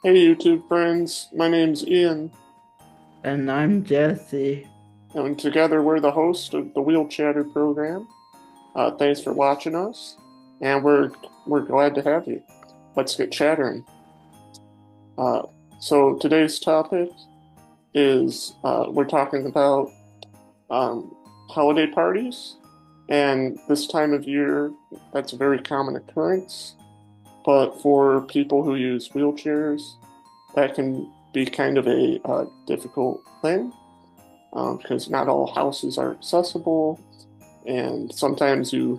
Hey YouTube friends, my name's Ian, And I'm Jesse. and together we're the host of the Wheel Chatter program. Thanks for watching us, and we're glad to have you. Let's get chattering. Uh, so today's topic is we're talking about um, holiday parties, and this time of year that's a very common occurrence. But for people who use wheelchairs, that can be kind of a difficult thing. Because not all houses are accessible, and sometimes you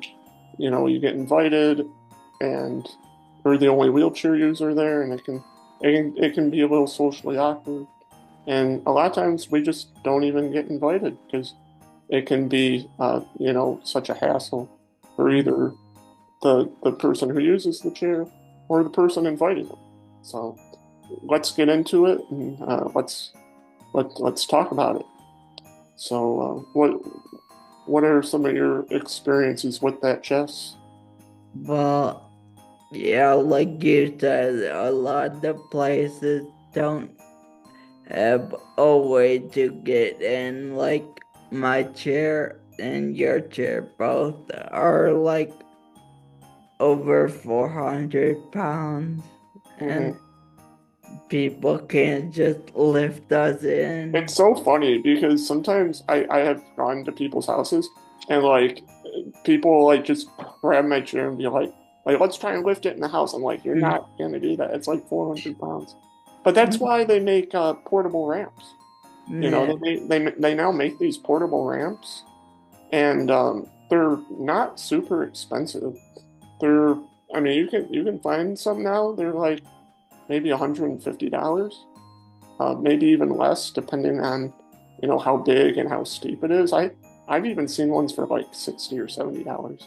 get invited, and you're the only wheelchair user there, and it can be a little socially awkward. And a lot of times we just don't even get invited because it can be such a hassle for either the person who uses the chair or the person inviting them. So let's get into it and let's talk about it. So, what are some of your experiences with that, Jess? Well, yeah, like you said, a lot of places don't have a way to get in. Like my chair and your chair both are like over 400 pounds, and Hmm. people can't just lift us It's in. so funny because sometimes I have gone to people's houses and like people like just grab my chair and be like let's try and lift it in the house. I'm like, you're Mm. not gonna do that. It's like 400 pounds. But that's why they make portable ramps. You know, Yeah, they now make these portable ramps, and they're not super expensive. They're, I mean, you can find some now. They're like maybe $150, maybe even less, depending on how big and how steep it is. I've even seen ones for like $60 or $70.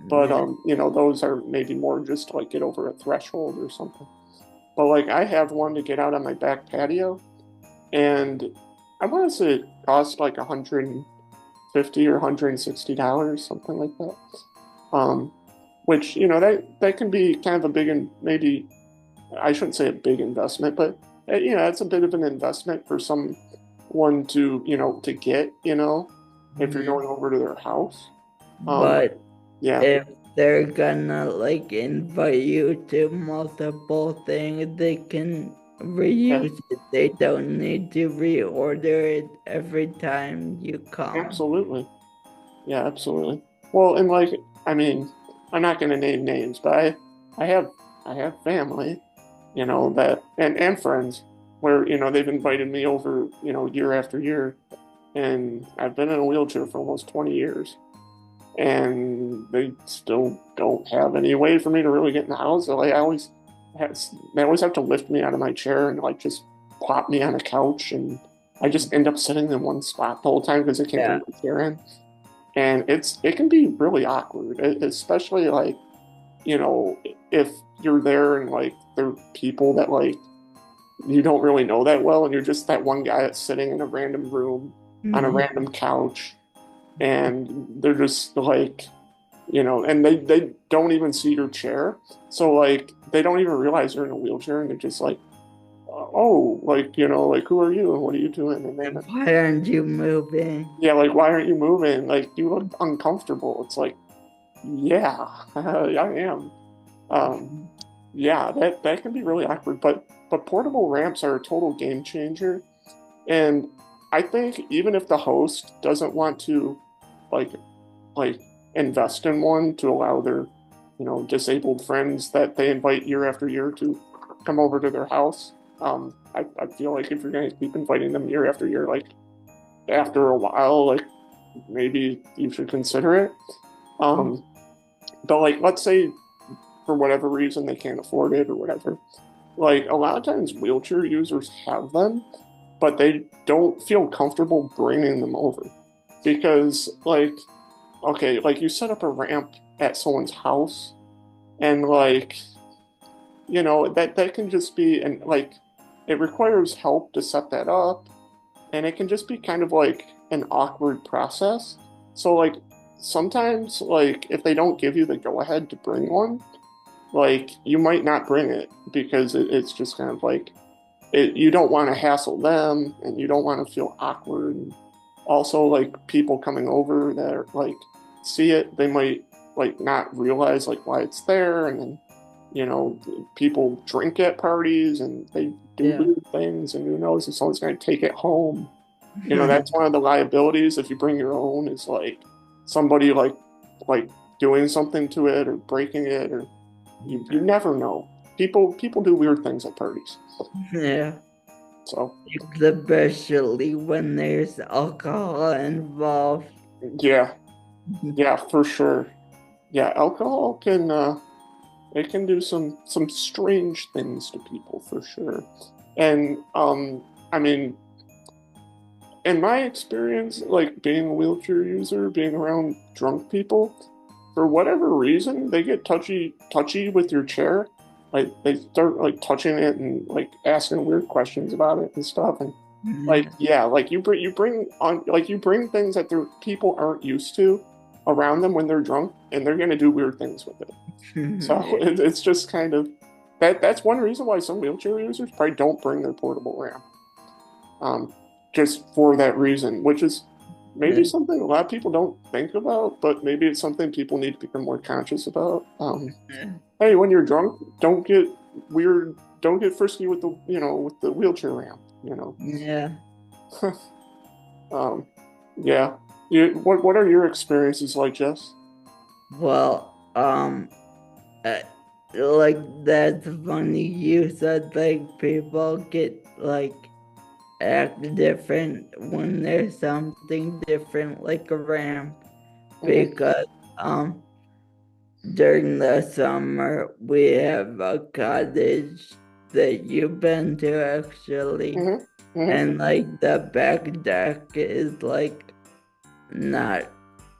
But yeah. those are maybe more just to like get over a threshold or something. But like I have one to get out on my back patio, and I want to say it cost like $150 or $160, something like that. Um, which that can be kind of a big and maybe I shouldn't say a big investment, but it's a bit of an investment for someone to get, if you're Mhm. going over to their house. Um, But yeah, if they're gonna like invite you to multiple things, they can yeah, reuse it. They don't need to reorder it every time you come. absolutely. Yeah, absolutely. Well, and like, I mean, I'm not going to name names, but I have, I have family, that and friends where they've invited me over, year after year, and I've been in a wheelchair for almost 20 years, and they still don't have any way for me to really get in the house. So like, they always have to lift me out of my chair and like just plop me on a couch, and I just end up sitting in one spot the whole time because I can't Yeah. bring my chair in, and it can be really awkward, especially like you know if you're there and like there are people that like you don't really know that well, and you're just that one guy that's sitting in a random room on a Mhm. random couch, and they're just like and they don't even see your chair, so like they don't even realize you're in a wheelchair, and they're just like, oh, like like who are you and what are you doing, and then Why aren't you moving? yeah, like why aren't you moving, like you look uncomfortable. It's like, yeah, I am. Um, yeah, that can be really awkward, but portable ramps are a total game changer. And I think even if the host doesn't want to like like invest in one to allow their, disabled friends that they invite year after year to come over to their house, I feel like if you're gonna keep inviting them year after year, like after a while, like maybe you should consider it. Um, but like let's say for whatever reason they can't afford it or whatever. Like a lot of times wheelchair users have them, but they don't feel comfortable bringing them over because like okay, like you set up a ramp at someone's house, and like that can just be, and like it requires help to set that up, and it can just be kind of like an awkward process. So like sometimes like if they don't give you the go ahead to bring one, like you might not bring it because it's just kind of like you don't want to hassle them and you don't want to feel awkward. And also, like people coming over that are, like see it, they might like not realize like why it's there, and then people drink at parties and they do Yeah. weird things, and who knows if someone's going to take it home. That's one of the liabilities if you bring your own is like somebody like doing something to it or breaking it, or you never know. People do weird things at parties. Yeah. So Especially when there's alcohol involved. yeah, yeah, for sure. Yeah, alcohol can it can do some strange things to people for sure. And I mean, in my experience, like being a wheelchair user, being around drunk people, for whatever reason, they get touchy with your chair. Like they start like touching it and like asking weird questions about it and stuff. And like Yeah. yeah, like you bring things that their people aren't used to around them when they're drunk, and they're gonna do weird things with it. So Yeah. it's just kind of that's one reason why some wheelchair users probably don't bring their portable ramp. Um, just for that reason, which is maybe something a lot of people don't think about, but maybe it's something people need to become more conscious about. Hey, when you're drunk, don't get weird, don't get frisky with the wheelchair ramp. Yeah. Um, yeah. What are your experiences like, Jess? Well, uh, like that's funny you said like people get like act different when there's something different like a ramp Hmm. because um during the summer we have a cottage that you've been to actually, Hmm. Hmm. and like the back deck is like not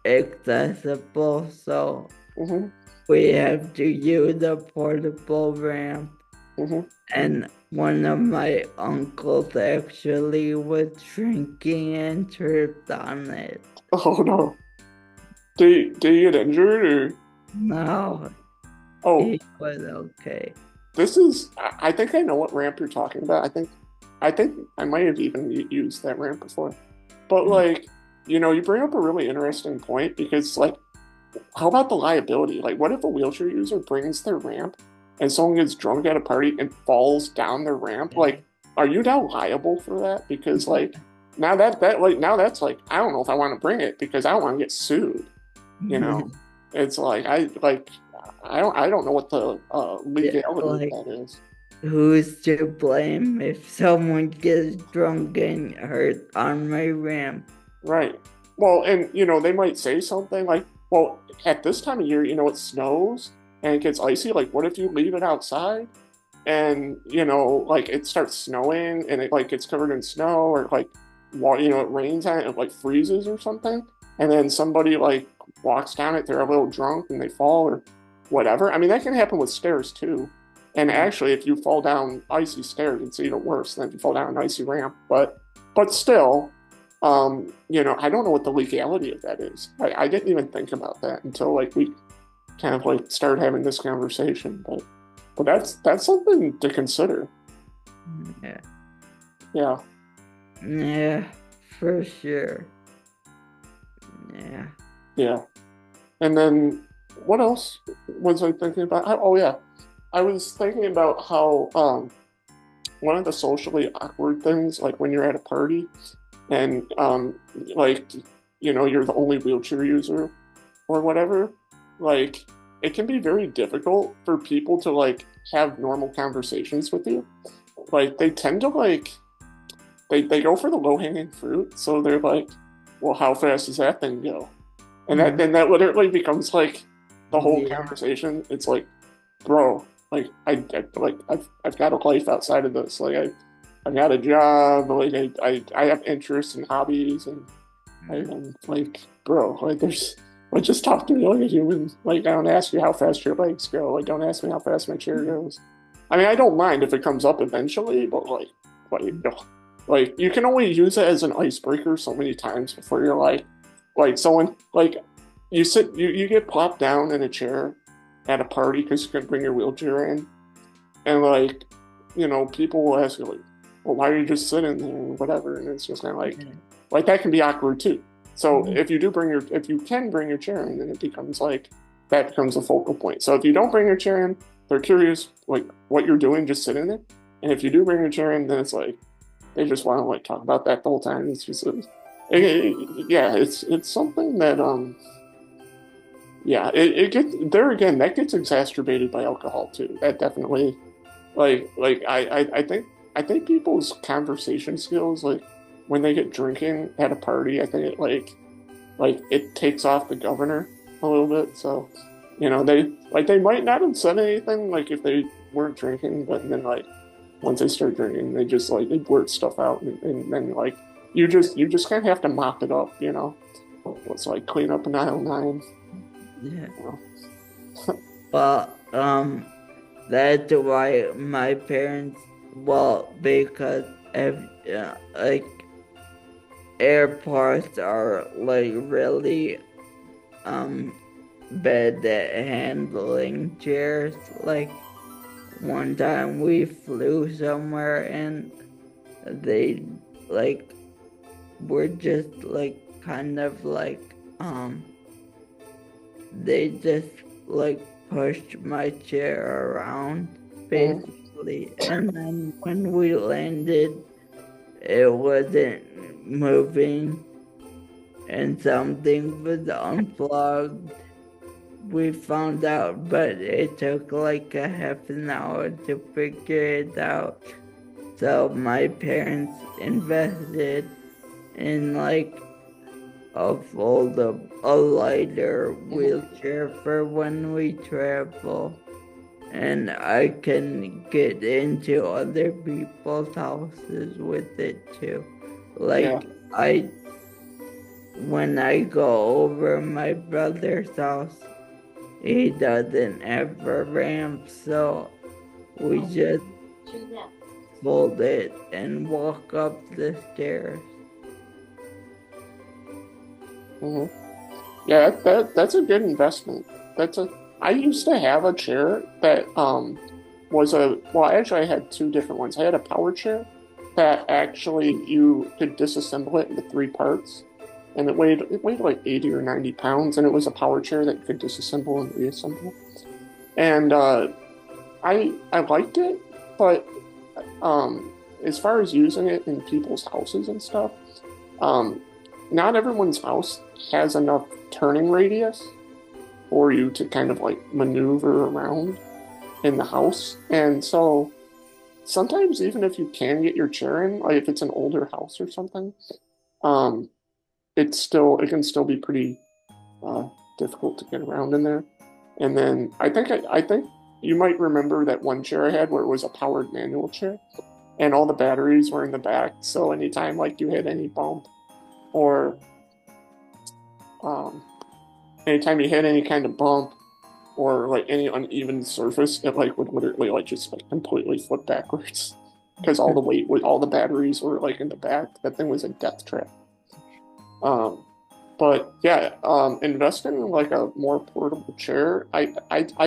accessible, so Hmm. we have to use a portable ramp. Hmm. And one of my uncles actually was drinking and tripped on it. Oh no. Do you get injured or? No, Oh, he was okay. this is. I think I know what ramp you're talking about. I think I might have even used that ramp before. But like, you bring up a really interesting point because like, how about the liability? Like, what if a wheelchair user brings their ramp and someone gets drunk at a party and falls down their ramp? Like, are you now liable for that? Because like, now that's like, I don't know if I want to bring it because I don't want to get sued. You know, it's like I don't know what the Yeah, legality of like that is. who's to blame if someone gets drunk and hurt on my ramp? Right. Well, and they might say something like, "Well, at this time of year, it snows and it gets icy. Like, what if you leave it outside and like it starts snowing and it like gets covered in snow, or like it rains on it and it like freezes or something, and then somebody like walks down it, they're a little drunk and they fall or whatever. I mean, that can happen with stairs too. And actually, if you fall down icy stairs, it's even worse than if you fall down an icy ramp. But still, I don't know what the legality of that is. I didn't even think about that until like we kind of like started having this conversation. But that's something to consider. Yeah, Yeah, yeah, for sure. Yeah. yeah. And then what else was I thinking about? Oh yeah, I was thinking about how one of the socially awkward things, like when you're at a party and like you're the only wheelchair user or whatever, like it can be very difficult for people to like have normal conversations with you. Like they tend to like they go for the low hanging fruit, so they're like, well, how fast does that thing go? And that Mhm. then that literally becomes like the whole Yeah. conversation. It's like, bro, like I've got a life outside of this. Like I've got a job. Like I have interests and hobbies, and I'm like, bro, like like just talk to me like a human. Like I don't ask you how fast your legs go. Like don't ask me how fast my chair goes. I mean, I don't mind if it comes up eventually, but like, like you can only use it as an icebreaker so many times before you're like someone like you get plopped down in a chair at a party because you couldn't bring your wheelchair in, and like, people will ask you like, well, why are you just sitting there or whatever, and it's just kind of like that can be awkward too. So if you can bring your chair in, then it becomes like that becomes a focal point. So if you don't bring your chair in, they're curious like what you're doing just sitting there, and if you do bring your chair in, then it's like they just want to like talk about that the whole time. It's just yeah, it's something that yeah, it gets there again. That gets exacerbated by alcohol too. That definitely, I think people's conversation skills, like when they get drinking at a party, I think it like it takes off the governor a little bit. So, they might not have said anything like if they weren't drinking, but then like once they start drinking, they just like they blurt stuff out, and then like you just kind of have to mop it up. It's like clean up an aisle nine. Yeah. You know? But that's why my parents, well, because like airports are like really bad at handling chairs. Like one time we flew somewhere and they like were just like kind of like they just like pushed my chair around basically, and then when we landed it wasn't moving and something was unplugged. We found out, but it took like a half an hour to figure it out. So my parents invested in like a lighter wheelchair for when we travel, and I can get into other people's houses with it too. Yeah. Like when I go over my brother's house, he doesn't have a ramp, so we just fold it and walk up the stairs. hmm Yeah, that's a good investment. I used to have a chair that was actually I had two different ones. I had a power chair that actually you could disassemble it into three parts, and it weighed like 80 or 90 pounds, and it was a power chair that you could disassemble and reassemble. And I liked it, but as far as using it in people's houses and stuff, um, not everyone's house has enough turning radius for you to kind of like maneuver around in the house. And so sometimes even if you can get your chair in, like if it's an older house or something, um, it can still be pretty uh, difficult to get around in there. And then I think you might remember that one chair I had where it was a powered manual chair, and all the batteries were in the back. So anytime like you hit any bump or um, anytime you hit any kind of bump or like any uneven surface, it like would literally like just like completely flip backwards because all the batteries were like in the back. That thing was a death trap. Um, but yeah, investing in like a more portable chair, I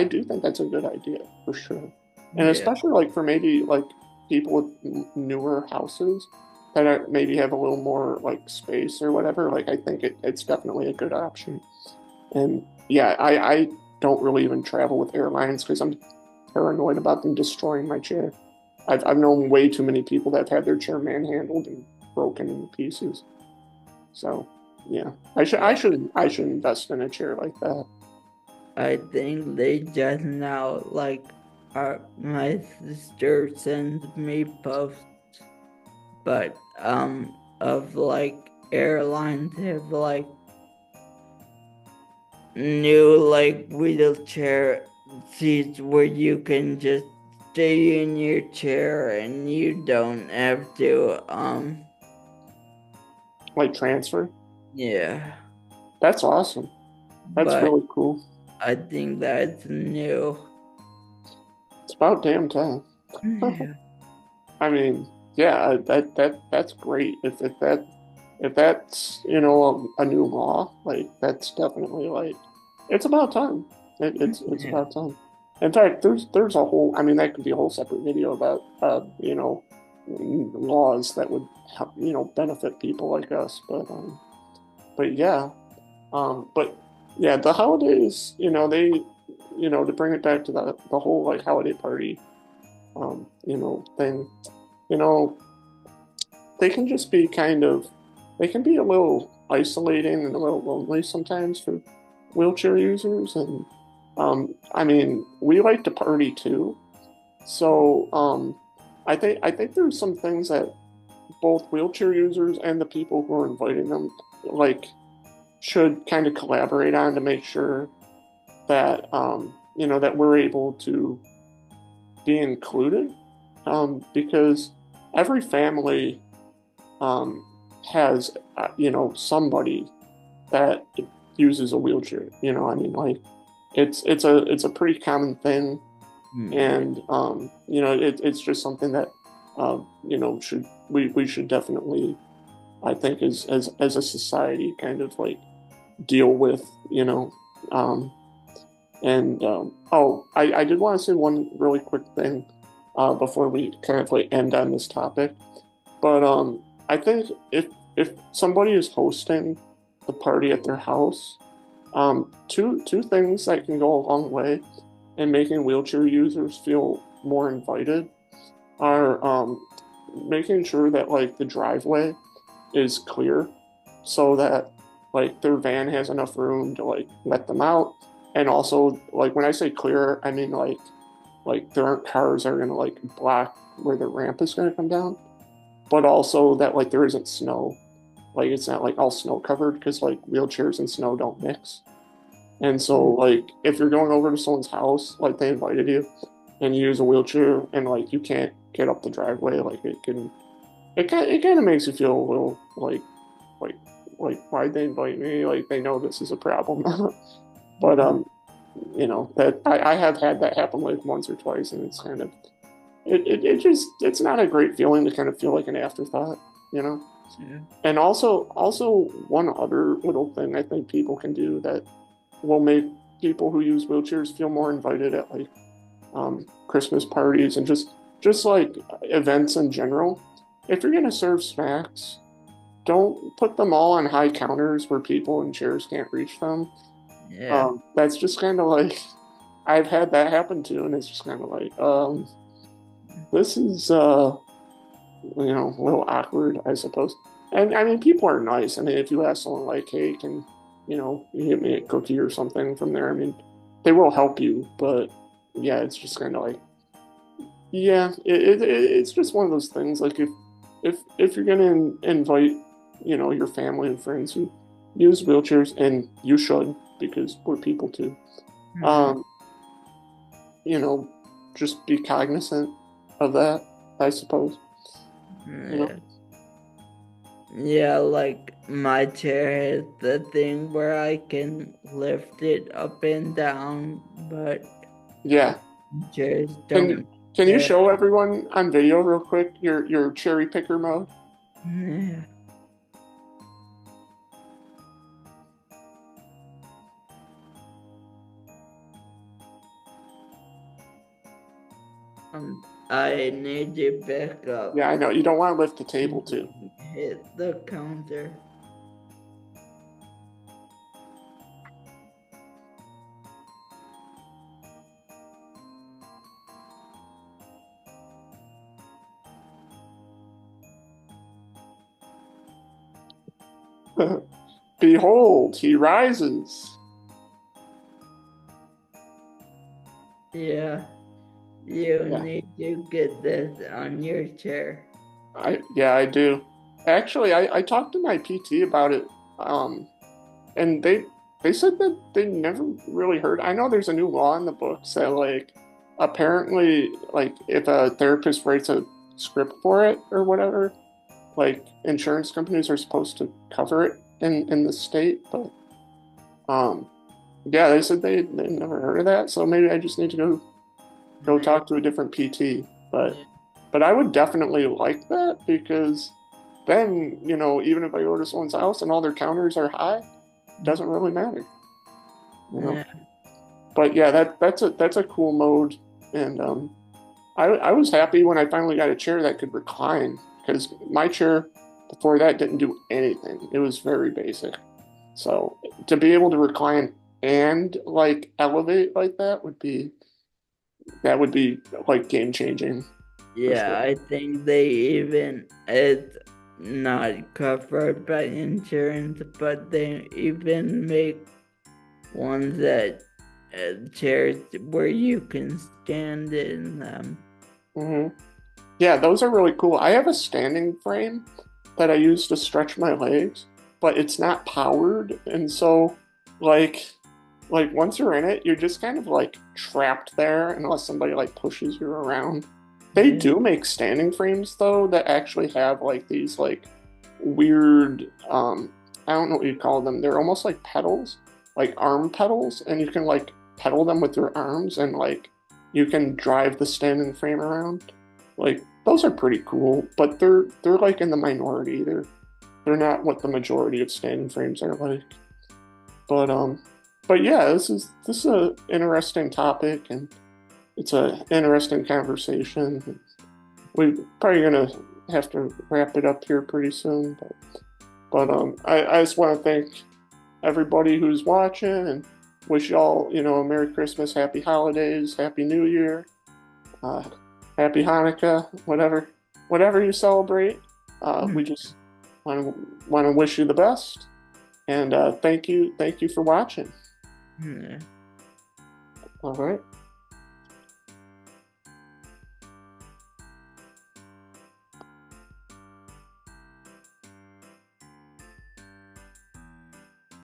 do think that's a good idea for sure, and Yeah. especially like for maybe like people with newer houses that maybe have a little more like space or whatever. Like I think it's definitely a good option. And yeah, I don't really even travel with airlines because I'm paranoid about them destroying my chair. I've known way too many people that have had their chair manhandled and broken into pieces. So yeah, I should invest in a chair like that. I think they just now like my sister sends me posts, but of like airlines have like new like wheelchair seats where you can just stay in your chair and you don't have to Like transfer. yeah. That's awesome. That's But really cool. I think that's new. It's about damn time. Yeah. I mean, yeah, that's great. If that's a new law, like that's definitely like it's about time. It's about time. In fact, there's a whole. I mean, that could be a whole separate video about laws that would help, benefit people like us. But yeah, but yeah, the holidays, to bring it back to the whole like holiday party, thing, you know, they can just be they can be a little isolating and a little lonely sometimes for wheelchair users. And I mean, we like to party too. So I think there's some things that both wheelchair users and the people who are inviting them like should kind of collaborate on to make sure that that we're able to be included, because every family um, has somebody that uses a wheelchair. I mean, like it's a pretty common thing, Hmm. and it's just something that should we should definitely, I think, as a society kind of like deal with. Um, and oh, I did want to say one really quick thing before we kind of like end on this topic. But I think if somebody is hosting the party at their house, two things that can go a long way in making wheelchair users feel more invited are making sure that like the driveway is clear so that like their van has enough room to like let them out. And also, like when I say clear, I mean like there aren't cars that are gonna like block where the ramp is gonna come down, but also that like there isn't snow. Like it's not like all snow covered because like wheelchairs and snow don't mix. And so like if you're going over to someone's house, like they invited you, and you use a wheelchair and like you can't get up the driveway, like it kind of makes you feel a little like why'd they invite me? Like they know this is a problem. But that I have had that happen like once or twice, and it's kind of it just it's not a great feeling to kind of feel like an afterthought, you know. Yeah. And also one other little thing I think people can do that will make people who use wheelchairs feel more invited at like Christmas parties and just like events in general. If you're gonna serve snacks, don't put them all on high counters where people in chairs can't reach them. Yeah. That's just kind of like I've had that happen too, and it's just kind of like this is a little awkward, I suppose. And I mean, people are nice. I mean, if you ask someone like, "Hey, can you get me a cookie or something from there?" I mean, they will help you, but yeah, it's just kind of like yeah, it's just one of those things. Like if you're gonna invite your family and friends who use wheelchairs, and you should because we're people too. Mhm. Um, you know, just be cognizant of that, I suppose. You know. Yeah. Yeah, like my chair has the thing where I can lift it up and down, but Yeah. chairs Can don't. can you Yeah. show everyone on video real quick your cherry picker mode? Yeah. I need to back Yeah, up. I know. You don't want to lift the table too. Hit the counter. Behold, he rises. Yeah. You Yeah, need to get this on your chair. I do. Actually, I talked to my PT about it, and they said that they never really heard. I know there's a new law in the books that like apparently like if a therapist writes a script for it or whatever, like insurance companies are supposed to cover it in the state. But um, yeah, they said they never heard of that. So maybe I just need to go Yeah. talk to a different PT. But Yeah. but I would definitely like that because then, even if I go to someone's house and all their counters are high, it doesn't really matter, you know? Yeah. but yeah, that's a cool mode, and I was happy when I finally got a chair that could recline because my chair before that didn't do anything. It was very basic. So to be able to recline and like elevate like that would be like game changing for Yeah, sure. I think they even it's not covered by insurance, but they even make ones that chairs where you can stand in them. Hmm. Yeah, those are really cool. I have a standing frame that I use to stretch my legs, but it's not powered, and so like once you're in it, you're just kind of like trapped there unless somebody like pushes you around. They Yeah. do make standing frames though that actually have like these like weird I don't know what you call them. They're almost like pedals, like arm pedals, and you can like pedal them with your arms and like you can drive the standing frame around. Like those are pretty cool, but they're like in the minority. They're not what the majority of standing frames are like. But yeah, this is a interesting topic and it's a interesting conversation. We're probably gonna have to wrap it up here pretty soon, but I just want to thank everybody who's watching and wish y'all, you know, a Merry Christmas, Happy Holidays, Happy New Year, uh, Happy Hanukkah, whatever you celebrate. We just want to wish you the best, and thank you for watching. Yeah. All right.